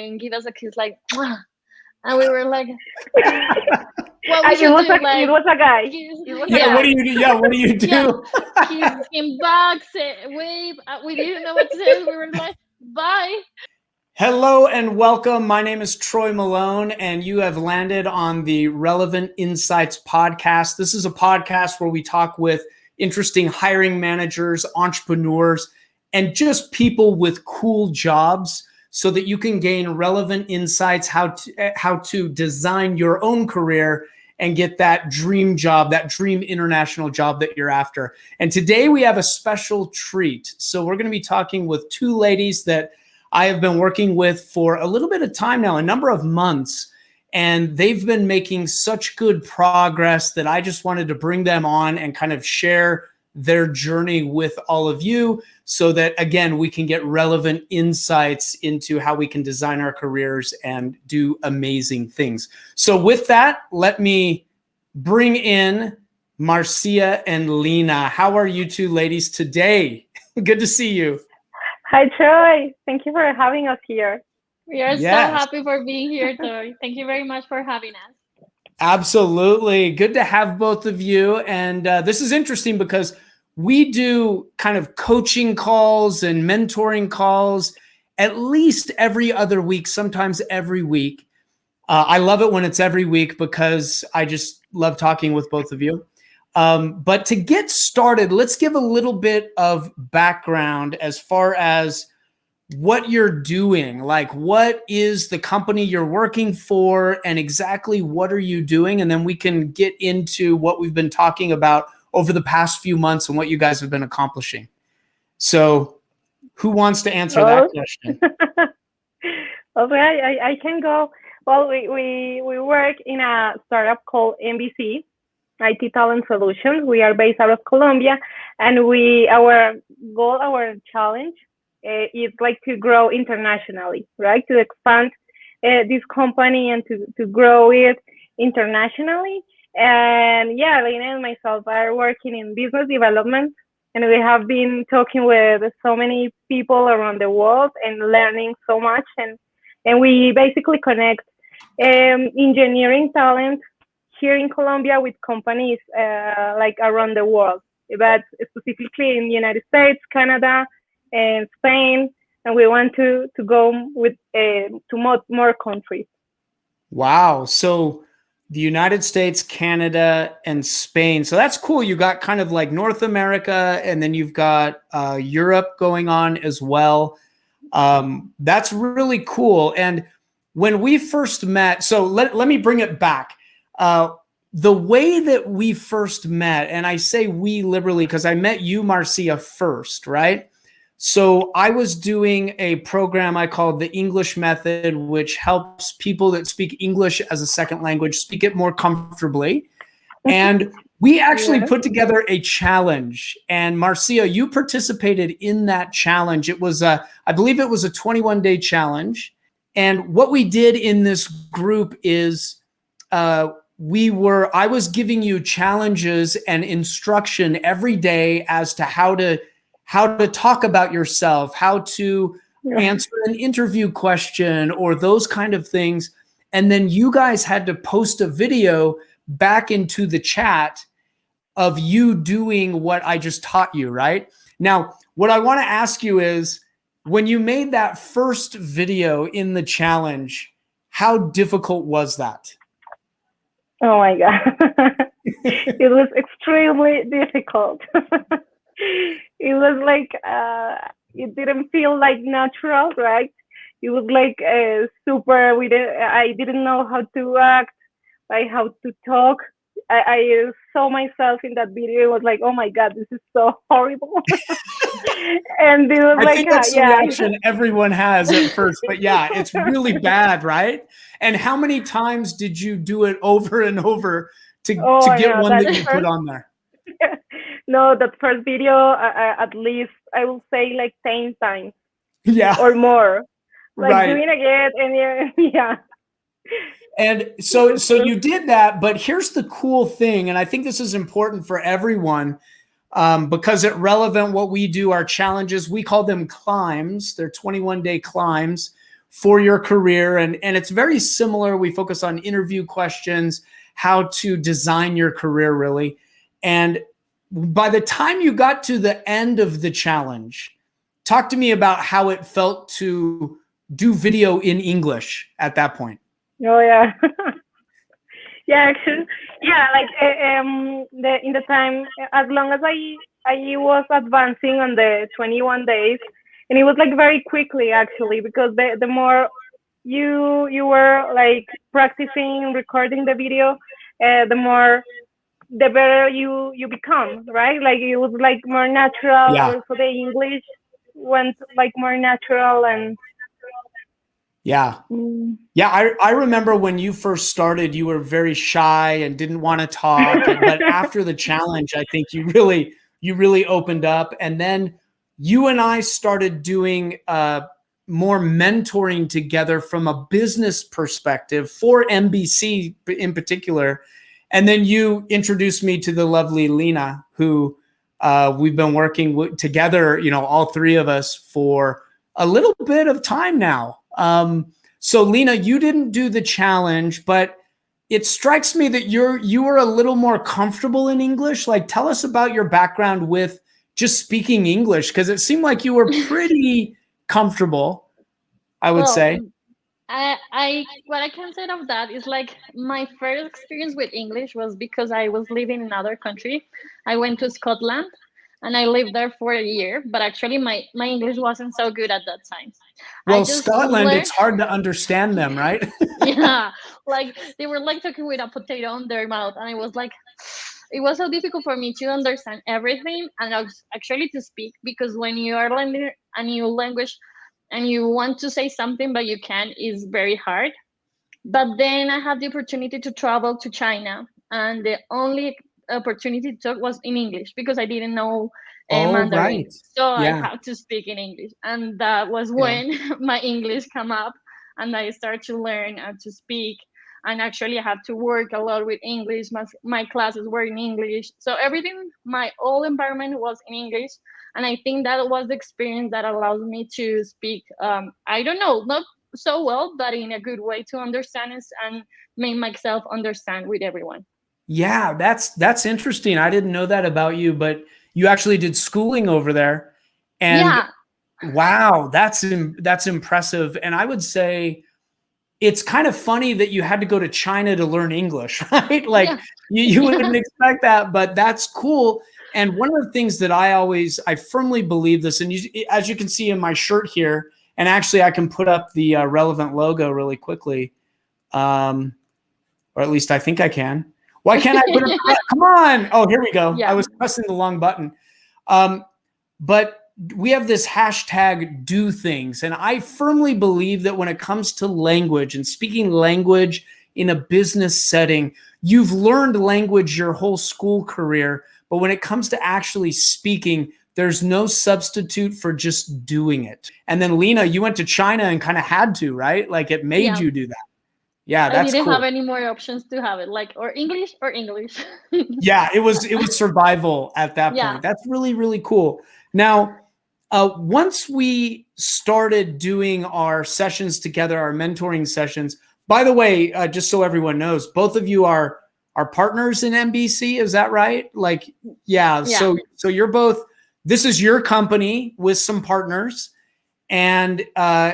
and give us a kiss, like, "Mwah." And we were like, what we It should was do, a like, guy. kiss, It was a Yeah, guy. what do you do? Yeah, what do you do? yeah, kiss him back, say, wave. We didn't know what to say. We were like, bye. Hello and welcome. My name is Troy Malone, and you have landed on the Relevant Insights podcast. This is a podcast where we talk with interesting hiring managers, entrepreneurs, and just people with cool jobs so that you can gain relevant insights how to design your own career and get that dream job, that dream international job that you're after. And today we have a special treat. So we're going to be talking with two ladies that I have been working with for a little bit of time now, a number of months, and they've been making such good progress that I just wanted to bring them on and kind of share their journey with all of you so that, again, we can get relevant insights into how we can design our careers and do amazing things. So with that, let me bring in Marcia and Lina. How are you two ladies today? Good to see you. Hi, Troy. Thank you for having us here. We are so Yes. happy for being here, Tori. Thank you very much for having us. Absolutely. Good to have both of you. And this is interesting because we do kind of coaching calls and mentoring calls at least every other week, sometimes every week. I love it when it's every week because I just love talking with both of you. But to get started, let's give a little bit of background as far as what you're doing. Like, what is the company you're working for and exactly what are you doing? And then we can get into what we've been talking about over the past few months and what you guys have been accomplishing. So who wants to answer that question? Okay, I can go. Well, we work in a startup called MBC, IT Talent Solutions. We are based out of Colombia, and our goal, our challenge is like to grow internationally, right? To expand this company and to grow it internationally. And yeah, Lina and myself are working in business development, and we have been talking with so many people around the world and learning so much. And we basically connect engineering talent here in Colombia with companies like around the world, but specifically in the United States, Canada, and Spain, and we want to go with to more countries. Wow. So the United States, Canada, and Spain. So that's cool. You got kind of like North America, and then you've got Europe going on as well. That's really cool. And when we first met, so let me bring it back. The way that we first met, and I say we liberally because I met you, Marcia, first, right? So I was doing a program I called the English Method, which helps people that speak English as a second language speak it more comfortably. And we actually put together a challenge. And Marcia, you participated in that challenge. It was I believe it was a 21-day challenge. And what we did in this group is I was giving you challenges and instruction every day as to how to talk about yourself, how to answer an interview question or those kind of things. And then you guys had to post a video back into the chat of you doing what I just taught you, right? Now, what I want to ask you is, when you made that first video in the challenge, how difficult was that? Oh my God. It was extremely difficult. It was like, it didn't feel like natural, right? It was like super, I didn't know how to act, like how to talk. I saw myself in that video. It was like, oh my God, this is so horrible. And it was I like, think that's the reaction everyone has at first, but yeah, it's really bad, right? And how many times did you do it over and over to get one that you put on there? No, that first video, at least I will say like 10 times. Yeah. Or more. Like right. Doing again and yeah. And so you did that, but here's the cool thing, and I think this is important for everyone, because at Relevant, what we do, our challenges, we call them climbs. They're 21-day climbs. for your career. And it's very similar. We focus on interview questions, how to design your career really. And by the time you got to the end of the challenge, talk to me about how it felt to do video in English at that point. Oh yeah. Yeah, actually, yeah, like in the time, as long as I was advancing on the 21 days, and it was like very quickly actually, because the more you were like practicing recording the video, the better you become, right? Like it was like more natural. Yeah. Also, the English went like more natural and. Yeah. Yeah. I remember when you first started, you were very shy and didn't want to talk. But after the challenge, I think you really opened up. And then you and I started doing more mentoring together from a business perspective for NBC in particular. And then you introduced me to the lovely Lina, who we've been working together, you know, all three of us for a little bit of time now. So Lina, you didn't do the challenge, but it strikes me that you were a little more comfortable in English. Like, tell us about your background with just speaking English, because it seemed like you were pretty comfortable, I would say. What I can say of that is like my first experience with English was because I was living in another country. I went to Scotland and I lived there for a year, but actually my English wasn't so good at that time. Well, Scotland, it's hard to understand them, right? Yeah, like they were like talking with a potato on their mouth, and I was like, it was so difficult for me to understand everything and actually to speak, because when you are learning a new language and you want to say something but you can't, is very hard. But then I had the opportunity to travel to China, and the only opportunity to talk was in English because I didn't know Mandarin. Right. So I Yeah. had to speak in English. And that was Yeah. when my English came up and I started to learn and to speak. And actually I had to work a lot with English. My classes were in English. So everything, my whole environment was in English. And I think that was the experience that allowed me to speak, I don't know, not so well, but in a good way to understand it and make myself understand with everyone. Yeah, that's interesting. I didn't know that about you, but you actually did schooling over there. And Yeah. wow, that's impressive. And I would say it's kind of funny that you had to go to China to learn English, right? Like Yeah. you wouldn't expect that, but that's cool. And one of the things that I firmly believe this, and as you can see in my shirt here, and actually I can put up the relevant logo really quickly, or at least I think I can. Why can't I put it? Come on. Oh, here we go. Yeah. I was pressing the long button. But we have this hashtag DoThings. And I firmly believe that when it comes to language and speaking language in a business setting, you've learned language your whole school career. But when it comes to actually speaking, there's no substitute for just doing it. And then Lina, you went to China and kind of had to, right? Like it made you do that. Yeah, I that's didn't cool. have any more options to have it, like or English or English. Yeah, it was survival at that Yeah. point. That's really, really cool. Now, once we started doing our sessions together, our mentoring sessions, by the way, just so everyone knows, both of you are partners in NBC. Is that right? Like, yeah. So you're both, this is your company with some partners, and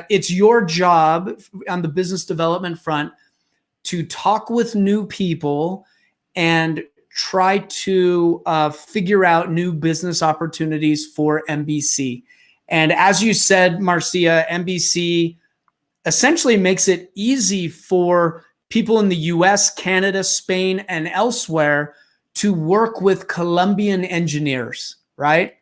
it's your job on the business development front to talk with new people and try to figure out new business opportunities for NBC. And as you said, Marcia, NBC essentially makes it easy for people in the US, Canada, Spain, and elsewhere to work with Colombian engineers, right?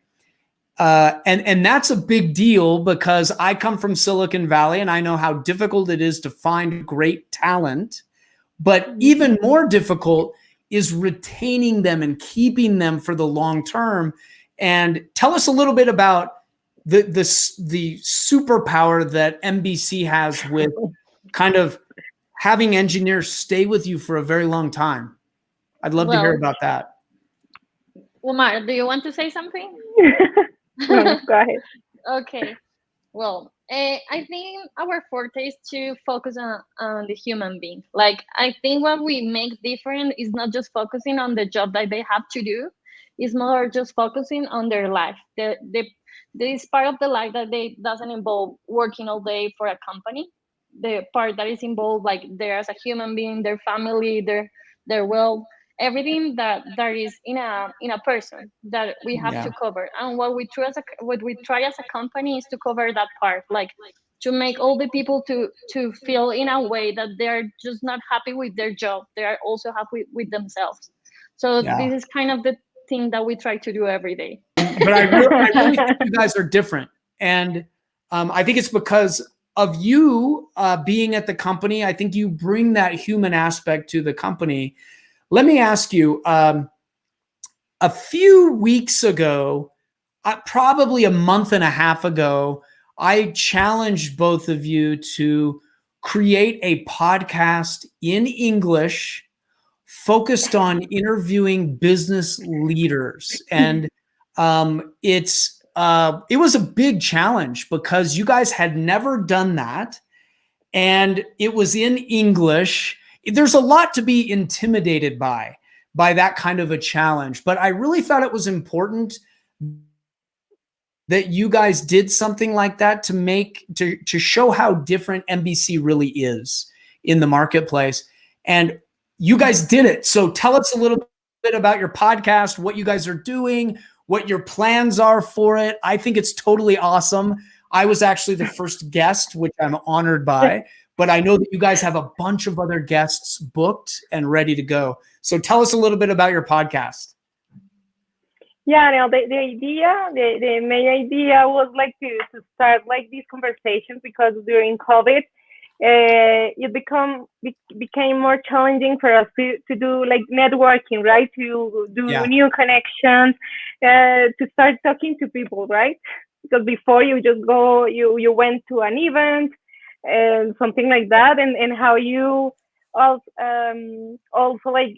And that's a big deal because I come from Silicon Valley and I know how difficult it is to find great talent. But even more difficult is retaining them and keeping them for the long term. And tell us a little bit about the superpower that NBC has with kind of having engineers stay with you for a very long time. I'd love to hear about that. Umar, do you want to say something? No, go ahead. Okay. Well, I think our forte is to focus on the human being. Like, I think what we make different is not just focusing on the job that they have to do, it's more just focusing on their life. This part of the life that they doesn't involve working all day for a company. The part that is involved, like there as a human being, their family, their wealth, everything that is in a person that we have Yeah. to cover. And what we try as a company is to cover that part, like to make all the people to feel in a way that they're just not happy with their job, they are also happy with themselves. So Yeah. this is kind of the thing that we try to do every day. But I really think you guys are different. And I think it's because of you being at the company. I think you bring that human aspect to the company. Let me ask you, a few weeks ago, probably a month and a half ago, I challenged both of you to create a podcast in English focused on interviewing business leaders. And it was a big challenge because you guys had never done that. And it was in English. There's a lot to be intimidated by that kind of a challenge. But I really thought it was important that you guys did something like that to show how different NBC really is in the marketplace. And you guys did it. So tell us a little bit about your podcast, what you guys are doing, what your plans are for it. I think it's totally awesome. I was actually the first guest, which I'm honored by, but I know that you guys have a bunch of other guests booked and ready to go. So tell us a little bit about your podcast. Yeah, no, the main idea was like to start like these conversations because during COVID, it became more challenging for us to do like networking, right? To do new connections, to start talking to people, right? Because before you just go, you went to an event and something like that, and how you also like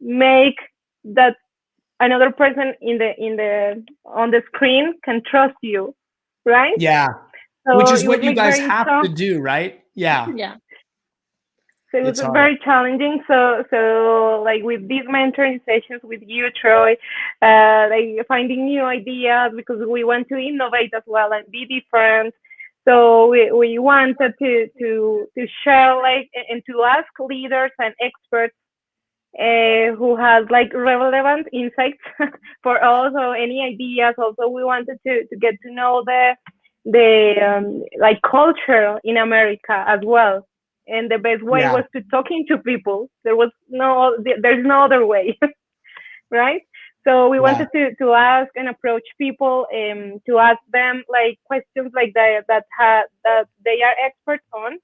make that another person in the on the screen can trust you, right? Yeah. Which So is it was what you like guys very have tough. to do, right? Yeah. Yeah. So it was It's hard. very challenging. So like with these mentoring sessions with you, Troy, like finding new ideas because we want to innovate as well and be different. So we wanted to share like and to ask leaders and experts who has like relevant insights for us or any ideas. Also, we wanted to get to know the like culture in America as well. And the best way Yeah. was to talking to people. There's no other way, right? So we Yeah. wanted to ask and approach people, to ask them like questions like that they are experts on.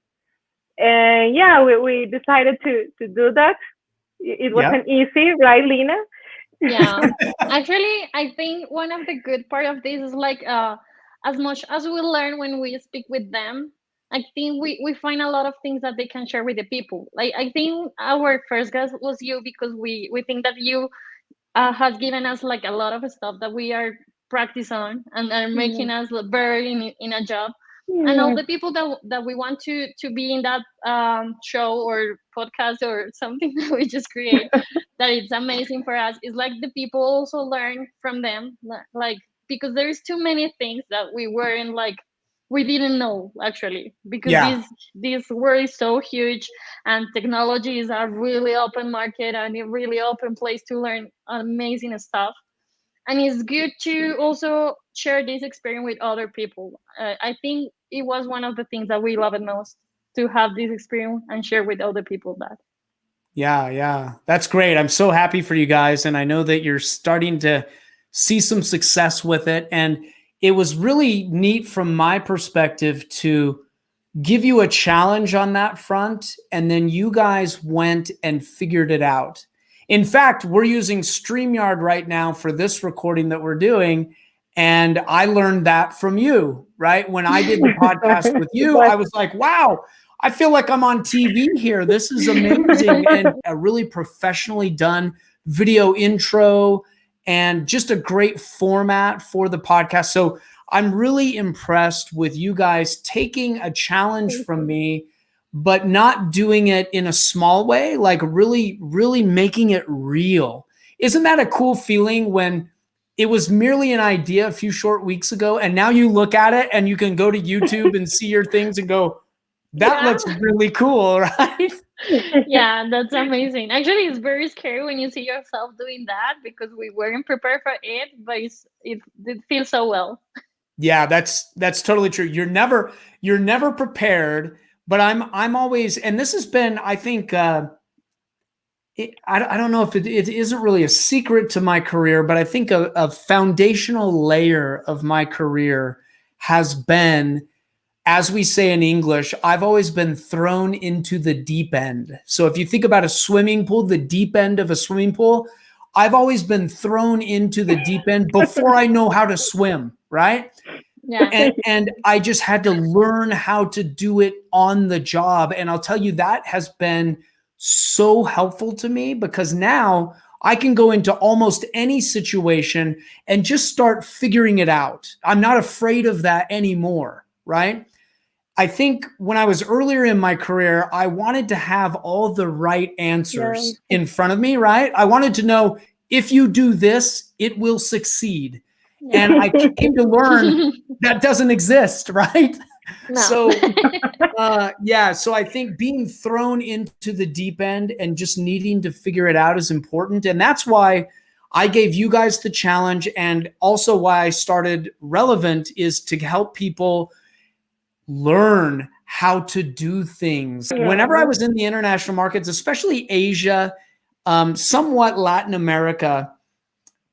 And yeah, we decided to do that. It Yep. wasn't easy, right, Lina? Yeah, actually, I think one of the good part of this is like as much as we learn when we speak with them, I think we find a lot of things that they can share with the people. Like I think our first guest was you because we think that you has given us like a lot of stuff that we are practice on and are making us better in a job. And all Yeah. the people that we want to be in that show or podcast or something that we just create, that it's amazing for us, is like the people also learn from them, like because there's too many things that we weren't like we didn't know actually, because Yeah. this world is so huge and technology is a really open market and a really open place to learn amazing stuff. And it's good to also share this experience with other people. I think it was one of the things that we love the most, to have this experience and share with other people that. Yeah. Yeah. That's great. I'm so happy for you guys. And I know that you're starting to see some success with it. And it was really neat from my perspective to give you a challenge on that front. And then you guys went and figured it out. In fact, we're using StreamYard right now for this recording that we're doing. And I learned that from you, right? When I did the podcast with you, I was like, wow, I feel like I'm on TV here. This is amazing. And a really professionally done video intro and just a great format for the podcast. So I'm really impressed with you guys taking a challenge Thank from you. me, but not doing it in a small way, like really, really making it real. Isn't that a cool feeling when it was merely an idea a few short weeks ago, and now you look at it and you can go to YouTube and see your things and go, that Yeah. looks really cool, right? Yeah, that's amazing. Actually, it's very scary when you see yourself doing that because we weren't prepared for it, but it feels so well. Yeah, that's totally true. You're never prepared, but I'm always, and this has been, I think, I don't know if it isn't really a secret to my career, but I think a foundational layer of my career has been, as we say in English, I've always been thrown into the deep end. So if you think about a swimming pool, the deep end of a swimming pool, I've always been thrown into the deep end before I know how to swim, right? Yeah. And I just had to learn how to do it on the job. And I'll tell you, that has been so helpful to me because now I can go into almost any situation and just start figuring it out. I'm not afraid of that anymore, right? I think when I was earlier in my career, I wanted to have all the right Yeah. answers in front of me, right? I wanted to know, if you do this, it will succeed. Yeah. And I came to learn that doesn't exist, right? No. So, yeah, so I think being thrown into the deep end and just needing to figure it out is important. And that's why I gave you guys the challenge, and also why I started Relevant, is to help people learn how to do things. Whenever I Yeah. was in the international markets, especially Asia, somewhat Latin America,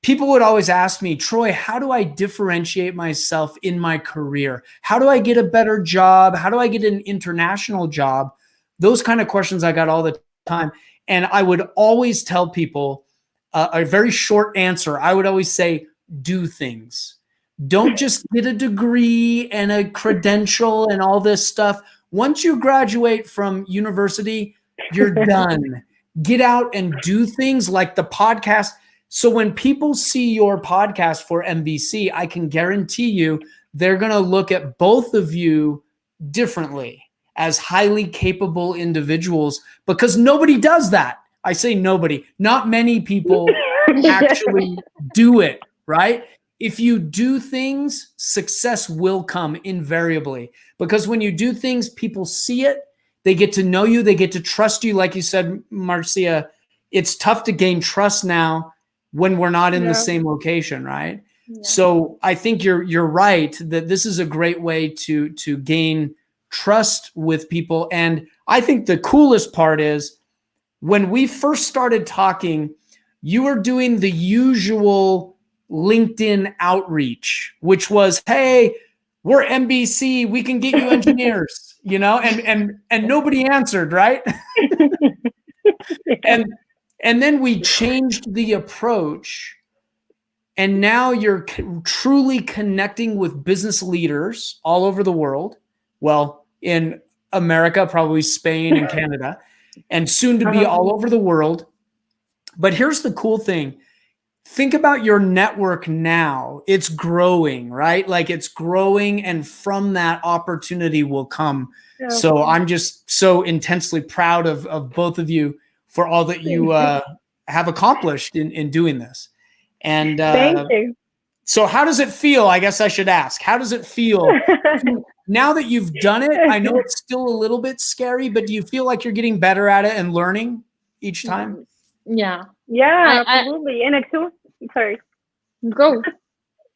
people would always ask me, Troy, how do I differentiate myself in my career? How do I get a better job? How do I get an international job? Those kind of questions I got all the time. And I would always tell people a very short answer. I would always say, do things. Don't just get a degree and a credential and all this stuff. Once you graduate from university, you're done. Get out and do things like the podcast. So when people see your podcast for NBC, I can guarantee you they're going to look at both of you differently as highly capable individuals, because nobody does that. I say nobody. Not many people Yeah. actually do it, right? If you do things, success will come invariably, because when you do things, people see it, they get to know you, they get to trust you. Like you said, Marcia, it's tough to gain trust now when we're not in the Yeah. same location, right? Yeah. So I think you're right that this is a great way to gain trust with people. And I think the coolest part is, when we first started talking, you were doing the usual LinkedIn outreach, which was, hey, we're NBC, we can get you engineers, and nobody answered, right? Yeah. and and then we changed the approach, and now you're truly connecting with business leaders all over the world. Well, in America, probably Spain and Canada, and soon to be all over the world. But here's the cool thing. Think about your network now. It's growing, right? Like, it's growing, and from that, opportunity will come. Yeah. So I'm just so intensely proud of both of you for all that you Thank you. have accomplished in doing this. And Thank you. so how does it feel? I guess I should ask, how does it feel now that you've done it? I know it's still a little bit scary, but do you feel like you're getting better at it and learning each time? Yeah. Yeah, I absolutely. And actually, sorry. go.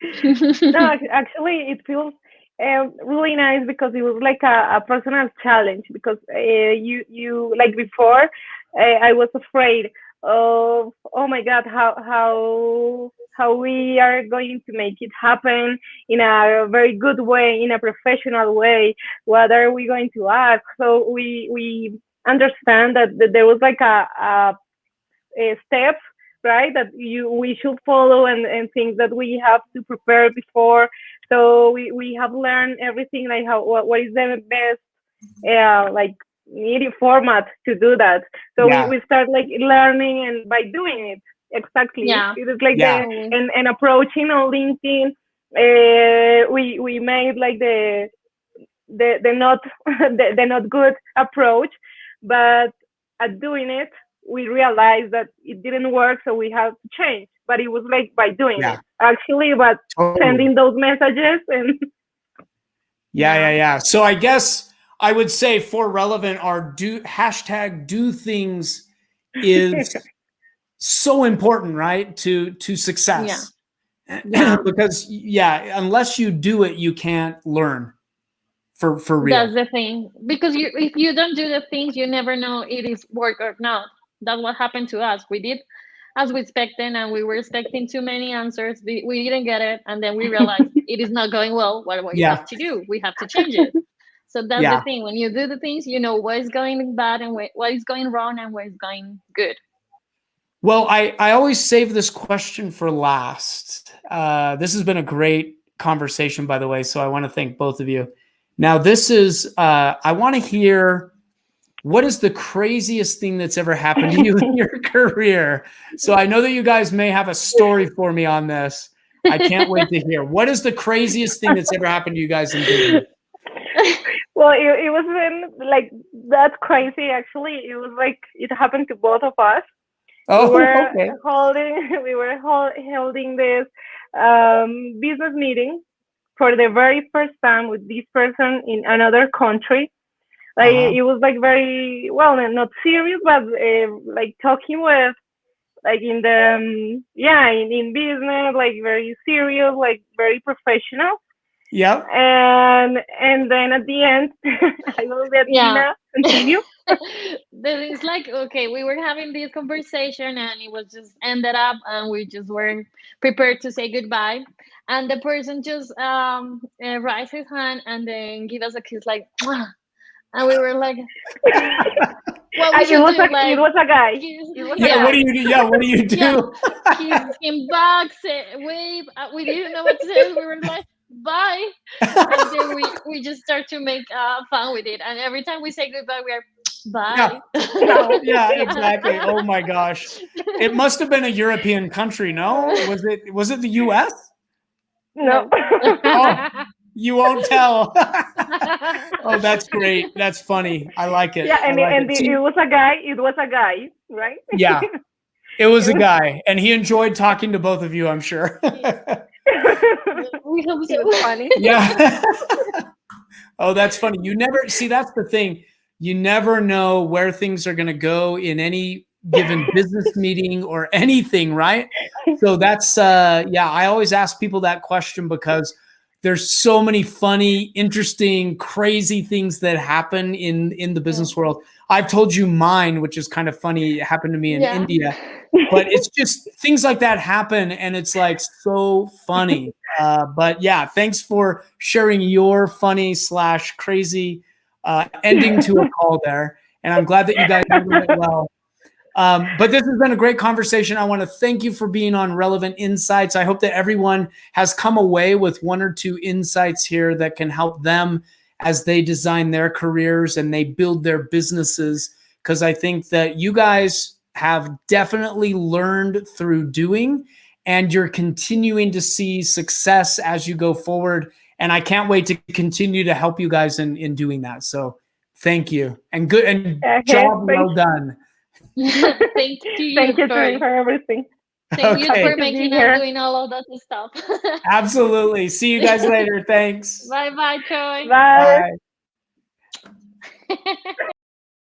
No, actually, it feels really nice because it was like a personal challenge. Because you like before, I was afraid of, oh my God, how we are going to make it happen in a very good way, in a professional way. What are we going to ask? So we understand that there was like steps, right, that we should follow, and things that we have to prepare before. So we have learned everything, like what is the best like media format to do that. So Yeah. we start like learning and by doing it. Exactly, Yeah. it is like Yeah. and approaching on LinkedIn we made like the not the not good approach, but at doing it we realized that it didn't work, so we have to change. But it was like by doing Yeah, it actually, but totally. sending those messages and Yeah. So I guess I would say for relevant, our hashtag do things is so important, right? To Yeah. success. Yeah. Because yeah, unless you do it, you can't learn for real. That's the thing. Because if you don't do the things, you never know it is work or not. That's what happened to us. We did as we expected, and we were expecting too many answers. We didn't get it, and then we realized it is not going well. What do we Yeah. have to do? We have to change it. So that's the Yeah. thing. When you do the things, you know what is going bad and what is going wrong and what is going good. Well, I always save this question for last. This has been a great conversation, by the way. So I want to thank both of you. Now, this is, I want to hear what is the craziest thing that's ever happened to you in your career? So I know that you guys may have a story for me on this. I can't wait to hear. What is the craziest thing that's ever happened to you guys in business? well, it wasn't like that crazy actually. It was like it happened to both of us. We Oh, were okay. holding this business meeting for the very first time with this person in another country. Like Uh-huh. it was like very well, not serious, but like talking with like in the in business, like very serious, like very professional. Yep. And then at the end, I will let Yeah. Lina continue. It's like, okay, we were having this conversation and it was just ended up and we just weren't prepared to say goodbye, and the person just raised his hand and then give us a kiss like "Mwah." And we were like, what we it should was do, it like was a guy. kiss, It was a Yeah. yeah, What do guy. you do? Yeah. What do you yeah, do? kiss him back, say wave. We didn't know what to say. We were like bye, and then we just start to make fun with it, and every time we say goodbye we are Yeah. bye. Yeah, exactly. Oh my gosh. It must have been a European country, no? Was it the US? No. No. Oh, you won't tell. Oh, that's great. That's funny. I like it. Yeah, I like it. it See, was a guy. It was a guy, right? yeah, it was It a was. guy, and he enjoyed talking to both of you, I'm sure. We hope He was so. funny. Yeah. Oh, that's funny. You never see, that's the thing. You never know where things are going to go in any given business meeting or anything, right? So that's yeah, I always ask people that question because there's so many funny, interesting, crazy things that happen in the Yeah. business world. I've told you mine, which is kind of funny. It happened to me in Yeah. India, but it's just things like that happen and it's like so funny. But yeah, thanks for sharing your funny slash crazy ending to a call there. And I'm glad that you guys handled it well. But this has been a great conversation. I want to thank you for being on Relevant Insights. I hope that everyone has come away with one or two insights here that can help them as they design their careers and they build their businesses. Because I think that you guys have definitely learned through doing and you're continuing to see success as you go forward. And I can't wait to continue to help you guys in doing that. So thank you and good and Okay, job well done. Thank you, thank you to me Troy. for everything. Thank you Happy Okay, for to be making and here. doing all of that stuff. absolutely. See you guys later. Thanks. Bye bye, Troy. Bye. Bye.